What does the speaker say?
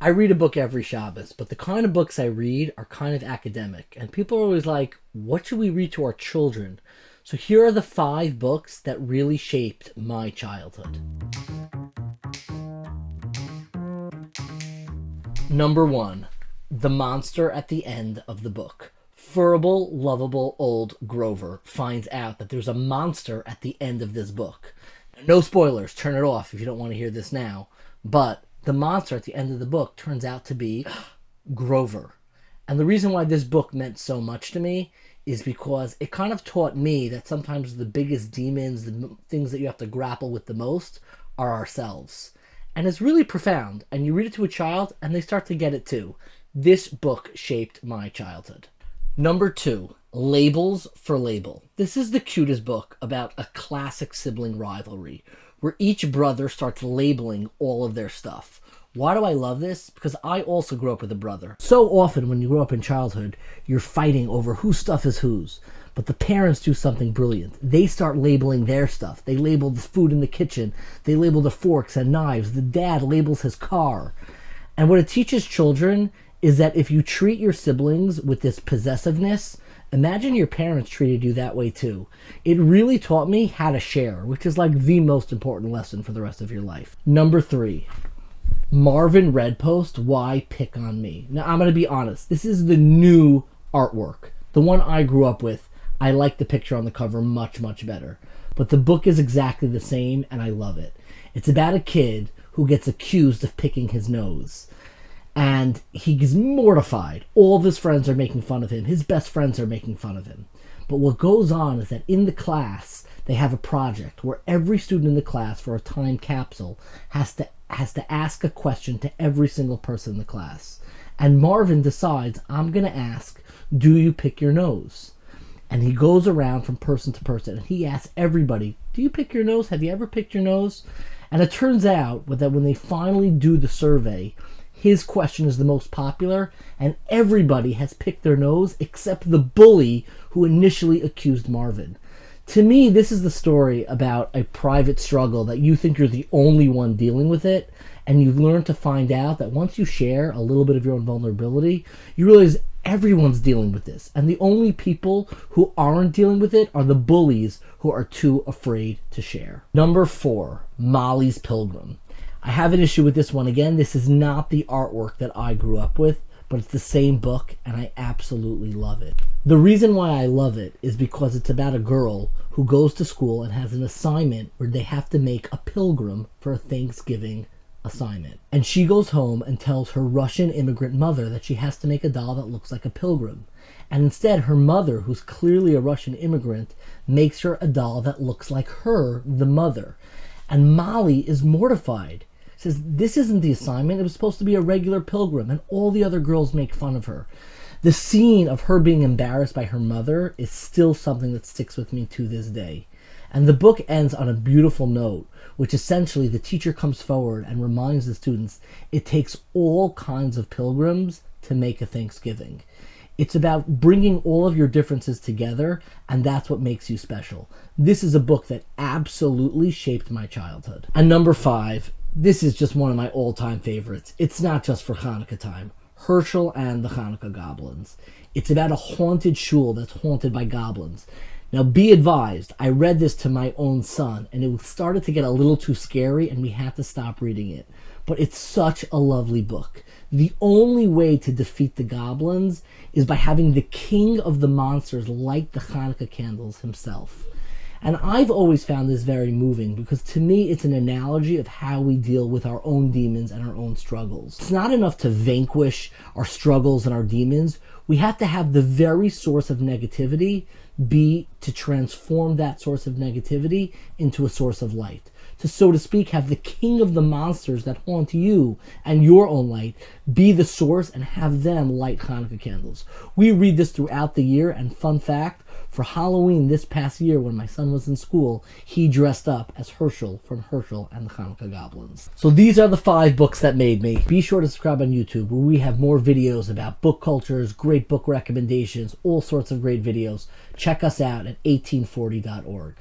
I read a book every Shabbos, but the kind of books I read are kind of academic. And people are always like, what should we read to our children? So here are the 5 books that really shaped my childhood. Number 1, The Monster at the End of the Book. Furrable, lovable old Grover finds out that there's a monster at the end of this book. No spoilers, turn it off if you don't want to hear this now. But the monster at the end of the book turns out to be Grover. And the reason why this book meant so much to me is because it kind of taught me that sometimes the biggest demons, the things that you have to grapple with the most, are ourselves. And it's really profound. And you read it to a child and they start to get it too. This book shaped my childhood. Number 2, Labels for Laibel. This is the cutest book about a classic sibling rivalry where each brother starts labeling all of their stuff. Why do I love this? Because I also grew up with a brother. So often when you grow up in childhood, you're fighting over whose stuff is whose. But the parents do something brilliant. They start labeling their stuff. They label the food in the kitchen. They label the forks and knives. The dad labels his car. And what it teaches children is that if you treat your siblings with this possessiveness, imagine your parents treated you that way too. It really taught me how to share, which is like the most important lesson for the rest of your life. Number 3, Marvin Redpost, Why Pick on Me? Now, I'm going to be honest. This is the new artwork. The one I grew up with, I like the picture on the cover much, much better. But the book is exactly the same, and I love it. It's about a kid who gets accused of picking his nose. And he's mortified. All of his friends are making fun of him. His best friends are making fun of him. But what goes on is that in the class, they have a project where every student in the class for a time capsule has to ask a question to every single person in the class. And Marvin decides, I'm going to ask, do you pick your nose? And he goes around from person to person and he asks everybody, do you pick your nose? Have you ever picked your nose? And it turns out that when they finally do the survey, his question is the most popular, and everybody has picked their nose except the bully who initially accused Marvin. To me, this is the story about a private struggle that you think you're the only one dealing with it, and you learn to find out that once you share a little bit of your own vulnerability, you realize everyone's dealing with this, and the only people who aren't dealing with it are the bullies who are too afraid to share. Number 4, Molly's Pilgrim. I have an issue with this one again. This is not the artwork that I grew up with, but it's the same book, and I absolutely love it. The reason why I love it is because it's about a girl who goes to school and has an assignment where they have to make a pilgrim for a Thanksgiving assignment. And she goes home and tells her Russian immigrant mother that she has to make a doll that looks like a pilgrim. And instead, her mother, who's clearly a Russian immigrant, makes her a doll that looks like her, the mother. And Molly is mortified. Says, this isn't the assignment. It was supposed to be a regular pilgrim, and all the other girls make fun of her. The scene of her being embarrassed by her mother is still something that sticks with me to this day. And the book ends on a beautiful note, which essentially the teacher comes forward and reminds the students it takes all kinds of pilgrims to make a Thanksgiving. It's about bringing all of your differences together, and that's what makes you special. This is a book that absolutely shaped my childhood. And number 5, this is just one of my all-time favorites. It's not just for Hannukah time. Hershel and the Hannukah Goblins. It's about a haunted shul that's haunted by goblins. Now, be advised, I read this to my own son, and it started to get a little too scary, and we had to stop reading it. But it's such a lovely book. The only way to defeat the goblins is by having the king of the monsters light the Hannukah candles himself. And I've always found this very moving because to me it's an analogy of how we deal with our own demons and our own struggles. It's not enough to vanquish our struggles and our demons. We have to have the very source of negativity be to transform that source of negativity into a source of light. To, so to speak, have the king of the monsters that haunt you and your own light be the source and have them light Hannukah candles. We read this throughout the year, and fun fact, for Halloween this past year when my son was in school, he dressed up as Hershel from Hershel and the Hannukah Goblins. So these are the 5 books that made me. Be sure to subscribe on YouTube where we have more videos about book cultures, great book recommendations, all sorts of great videos. Check us out at 1840.org.